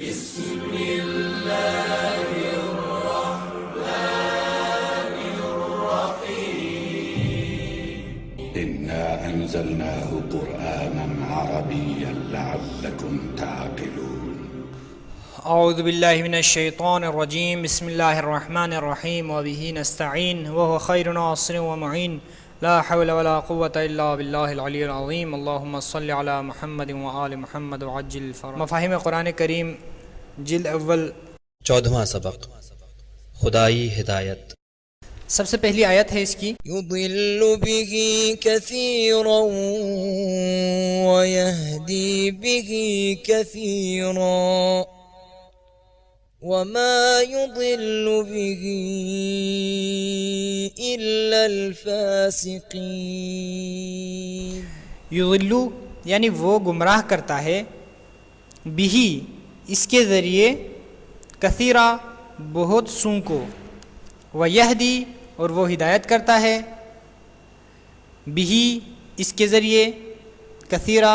إنا أنزلناه قرآنا عربيا لعلكم تعقلون. اعوذ باللہ من الشیطان الرجیم. بسم اللہ الرحمن الرحیم. وبہ نستعین وهو خیر ناصر ومعین. لا حول ولا قوة الا باللہ العلی العظیم. اللہم صل علی محمد وآل محمد وعجل الفرج. مفاہیم قرآن کریم جلد اول 14واں سبق خدائی ہدایت. سب سے پہلی آیت ہے اس کی. يضل به كثيرا ويهدي به كثيرا وما يضل به إلا الفاسقين. یضلو یعنی وہ گمراہ کرتا ہے، بھی اس کے ذریعے، کثیرہ بہت سوں کو، ویہدی اور وہ ہدایت کرتا ہے، بھی اس کے ذریعے، کثیرہ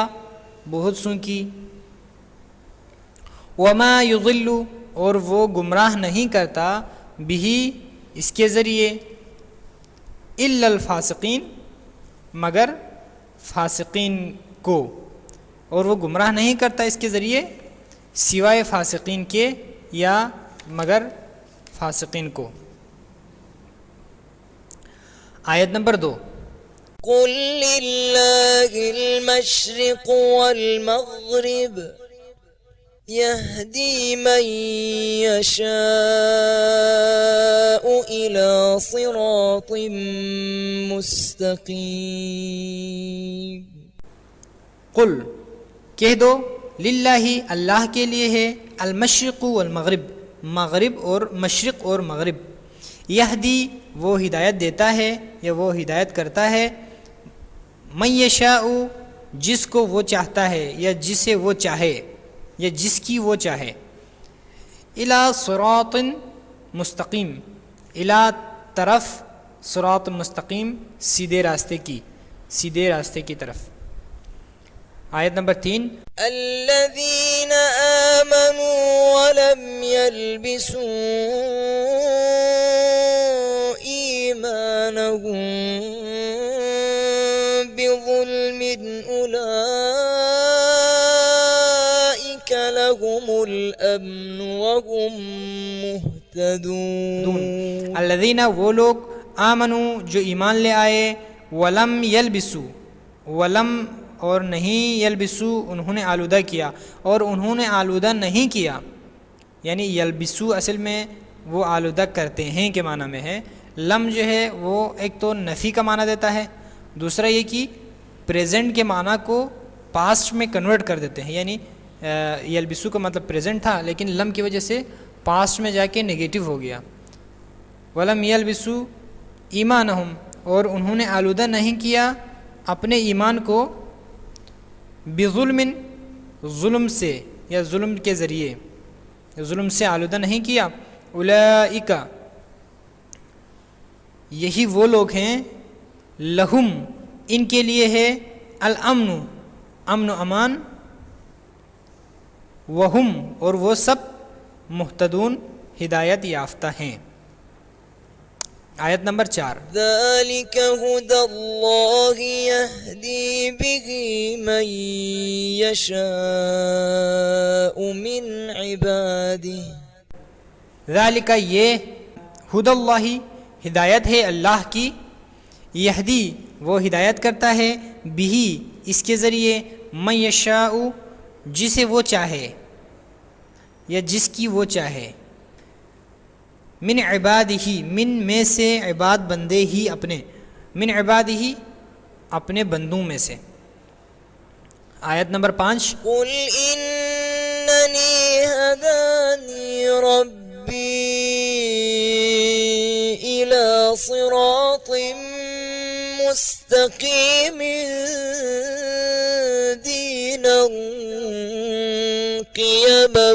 بہت سوں کی، وما یضل اور وہ گمراہ نہیں کرتا، بھی اس کے ذریعے، الا الفاسقین مگر فاسقین کو، اور وہ گمراہ نہیں کرتا اس کے ذریعے سوائے فاسقین کے یا مگر فاسقین کو. آیت نمبر 2. قل لله المشرق والمغرب يهدي من يشاء إلى صراط مستقيم. قل کہہ دو، للہ اللہ کے لیے ہے، المشرق والمغرب مغرب اور مشرق اور مغرب، یہدی وہ ہدایت دیتا ہے یا وہ ہدایت کرتا ہے، من یشاء جس کو وہ چاہتا ہے یا جسے وہ چاہے یا جس کی وہ چاہے، الی صراط مستقیم، الی طرف، صراط مستقیم سیدھے راستے کی، سیدھے راستے کی طرف. آیت نمبر 3. الذين آمنوا ولم يلبسوا إيمانهم بظلم أولئك لهم الأمن وهم مهتدون. الذین وہ لوگ، آمنوا جو ایمان لے آئے، ولم یلبسوا ولم اور نہیں، یلبسو انہوں نے آلودہ کیا اور انہوں نے آلودہ نہیں کیا، یعنی یلبسو اصل میں وہ آلودہ کرتے ہیں کے معنی میں ہے. لم جو ہے وہ ایک تو نفی کا معنی دیتا ہے، دوسرا یہ کہ پریزنٹ کے معنی کو پاسٹ میں کنورٹ کر دیتے ہیں، یعنی یلبسو کا مطلب پریزنٹ تھا لیکن لم کی وجہ سے پاسٹ میں جا کے نگیٹو ہو گیا. ولم یلبسو ایمانہم اور انہوں نے آلودہ نہیں کیا اپنے ایمان کو، بظلم ظلم سے یا ظلم کے ذریعے، ظلم سے آلودہ نہیں کیا. اولئک یہی وہ لوگ ہیں، لہم ان کے لیے ہے، الامن امن و امان، وہم اور وہ سب مہتدون ہدایت یافتہ ہیں. آیت نمبر 4. ذلك هدى الله يهدي به من يشاء من عباده. ذالک یہ، ہدی اللہ ہدایت ہے اللہ کی، یہدی وہ ہدایت کرتا ہے، بھی اس کے ذریعے، من یشاء جسے وہ چاہے یا جس کی وہ چاہے، من عبادہ من میں سے، عباد بندے ہی اپنے، من عبادہ اپنے بندوں میں سے. آیت نمبر 5. قل انني هداني ربي الى صراط مستقيم دينا قيما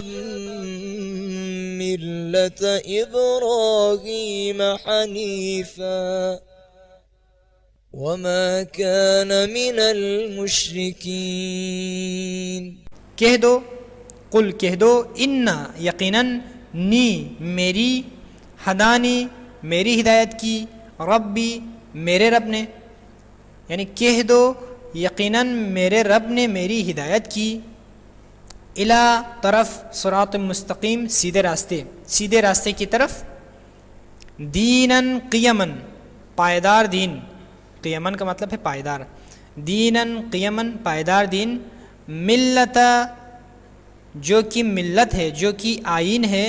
ملة إبراهيم حنيفا وما كان من المشركين. کہہ دو قل کہہ دو ان یقیناً نی میری ہدانی میری ہدایت کی ربی میرے رب نے، یعنی کہہ دو یقیناً میرے رب نے میری ہدایت کی، الی طرف صراط مستقیم سیدھے راستے کی طرف، دیناً قیماً پائیدار دین، قیماً کا مطلب ہے پائیدار، دیناً قیماً پائیدار دین، ملت جو کہ ملت ہے جو کہ آئین ہے،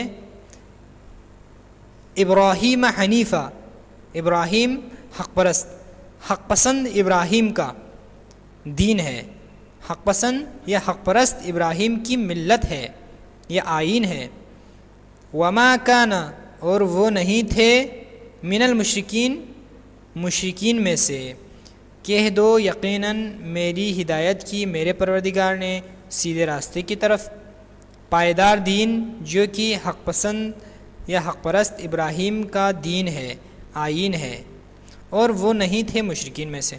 ابراہیم حنیفہ ابراہیم حق پسند ابراہیم کا دین ہے، حق پسند یا حق پرست ابراہیم کی ملت ہے یا آئین ہے، وما کان اور وہ نہیں تھے من المشرکین مشرکین میں سے، کہہ دو یقیناً میری ہدایت کی میرے پروردگار نے سیدھے راستے کی طرف، پائیدار دین جو کہ حق پسند یا حق پرست ابراہیم کا دین ہے آئین ہے، اور وہ نہیں تھے مشرکین میں سے۔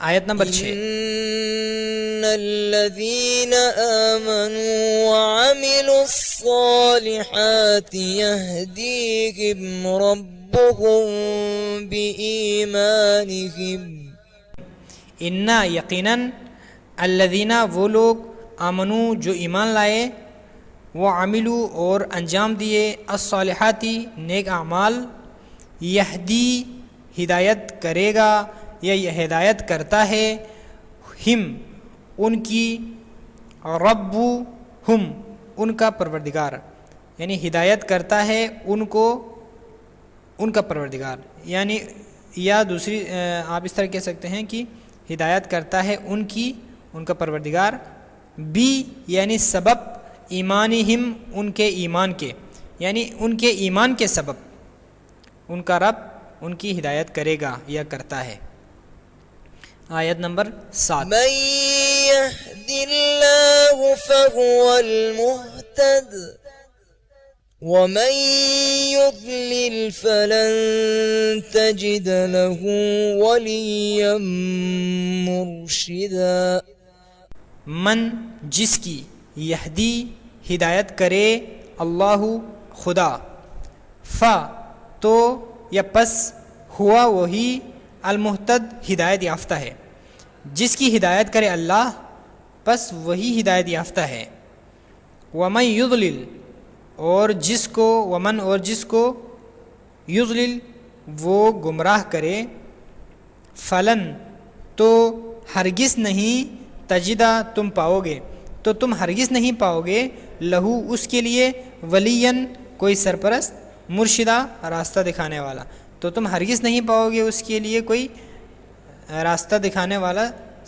آیت نمبر 6 ان الذين آمنوا وعملوا الصالحات يهديهم ربهم بإيمانهم، ان یقیناً الذین وہ لوگ آمنو جو ایمان لائے، وہ عملو اور انجام دیے، الصالحاتی نیک اعمال، یہدی ہدایت کرے گا یا یہ ہدایت کرتا ہے، ہم ان کی، ربہم ان کا پروردگار، یعنی ہدایت کرتا ہے ان کو ان کا پروردگار، یعنی یا دوسری آپ اس طرح کہہ سکتے ہیں کہ ہدایت کرتا ہے ان کی ان کا پروردگار، بی یعنی سبب، ایمانہم ان کے ایمان کے، یعنی ان کے ایمان کے سبب ان کا رب ان کی ہدایت کرے گا یا کرتا ہے۔ آیت نمبر 7 من يهد الله فهو المهتد ومن يضلل فلن تجد له وليا مرشدا، من جس کی، یہدی ہدایت کرے، اللہ خدا، تو یا پس ہوا وہی، المحتد ہدایت یافتہ ہے، جس کی ہدایت کرے اللہ پس وہی ہدایت یافتہ ہے، ومن یضلل اور جس کو، ومن اور جس کو، یضلل وہ گمراہ کرے، فلن تو ہرگز نہیں، تجدہ تم پاؤ گے تو تم ہرگز نہیں پاؤ گے، لہو اس کے لیے، ولین کوئی سرپرست، مرشدہ راستہ دکھانے والا، تو تم ہرگز نہیں پاؤ گے اس کے لیے کوئی راستہ دکھانے والا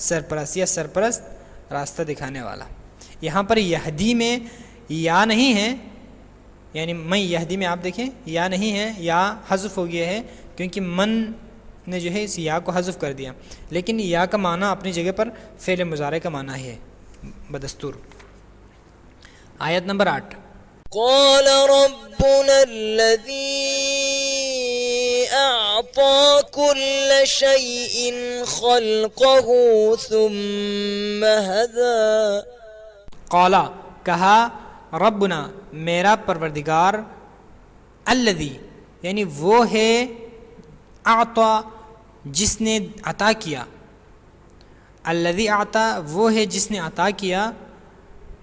سرپرست یا سرپرست راستہ دکھانے والا۔ یہاں پر یہدی میں یا نہیں ہے، یعنی میں یہدی میں آپ دیکھیں یا نہیں ہے، یا حذف ہو گیا ہے کیونکہ من نے جو ہے اس یا کو حذف کر دیا، لیکن یا کا معنی اپنی جگہ پر فعل مضارع کا معنی ہے بدستور۔ آیت نمبر 8 قال ربنا الذي أعطى كل شيء خلقه ثم هدى، قالا کہا، ربنا میرا پروردگار، الذی یعنی وہ ہے، اعطا جس نے عطا کیا، الذی اعطا وہ ہے جس نے عطا کیا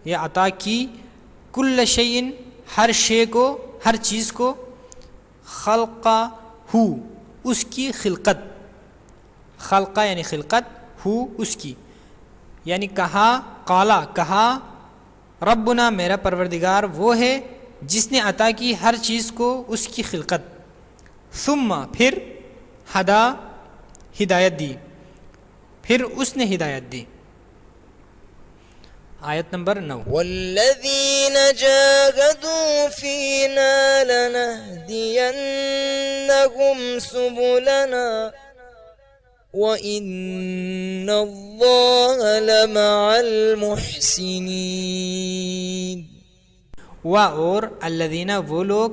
یا عطا کی، کل شیء ہر شے کو، ہر چیز کو، خلقہ ہو اس کی خلقت، خلقہ یعنی خلقت، ہو اس کی، یعنی کہا، قالا کہا، ربنا میرا پروردگار وہ ہے جس نے عطا کی ہر چیز کو اس کی خلقت، ثم پھر، ہدا ہدایت دی، پھر اس نے ہدایت دی۔ آیت نمبر 9 والذین جاہدوا فینا لنہدینہم سبلنا وَإِنَّ اللَّهَ لَمَعَ الْمُحْسِنِينَ، اور الذین وہ لوگ،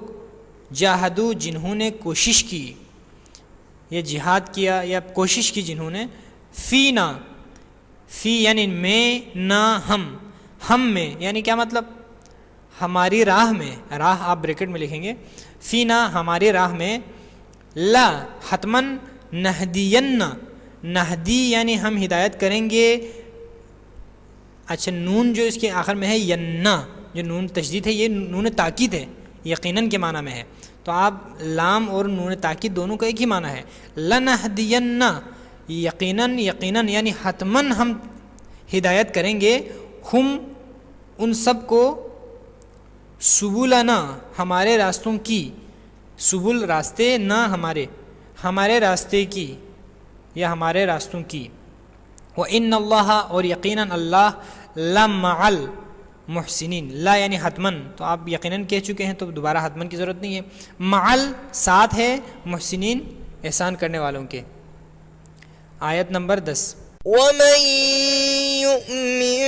جاہدو جنہوں نے کوشش کی یا جہاد کیا یا کوشش کی جنہوں نے، فینا، فی یعنی میں، نہ ہم، ہم میں یعنی کیا مطلب؟ ہماری راہ میں، راہ آپ بریکٹ میں لکھیں گے، فینا ہماری راہ میں، لا حتمن، نہدین، نہدی یعنی ہم ہدایت کریں گے. اچھا نون جو اس کے آخر میں ہے ینا، جو نون تشدید ہے یہ نون تاکید ہے، یقیناً کے معنی میں ہے. تو آپ لام اور نون تاکید دونوں کا ایک ہی معنی ہے. لنہدین، یقیناً، یقیناً یعنی حتماً ہم ہدایت کریں گے، ہم ان سب کو، سبلنا ہمارے راستوں کی، سبل راستے، نہ ہمارے، ہمارے راستے کی یا ہمارے راستوں کی. وَإِنَّ اللَّهَ اور یقیناً اللہ، لَمَعَ الْمُحْسِنِينَ، لا یعنی حتماً، تو آپ یقیناً کہہ چکے ہیں تو دوبارہ حتماً کی ضرورت نہیں ہے. معل ساتھ ہے، محسنین احسان کرنے والوں کے. آیت نمبر 10. ومن يؤمن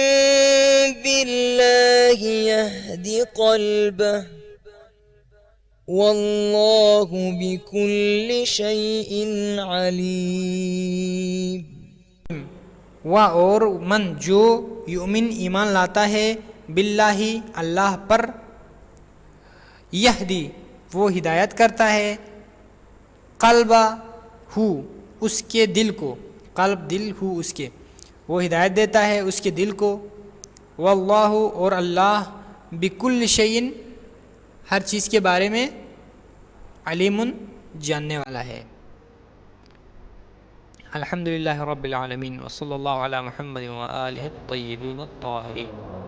بالله يهد قلبه والله بكل شيء عليم. اور من جو یؤمن ایمان لاتا ہے، باللہ اللہ پر، یہدی وہ ہدایت کرتا ہے، قلبہ ہو اس کے دل کو، قلب دل ہو اس کے، وہ ہدایت دیتا ہے اس کے دل کو. واللہ اور اللہ، بکل شیء ہر چیز کے بارے میں، علیم جاننے والا ہے. الحمدللہ رب العالمین، وصلی اللہ علی محمد وآلہ الطیبین الطاہرین.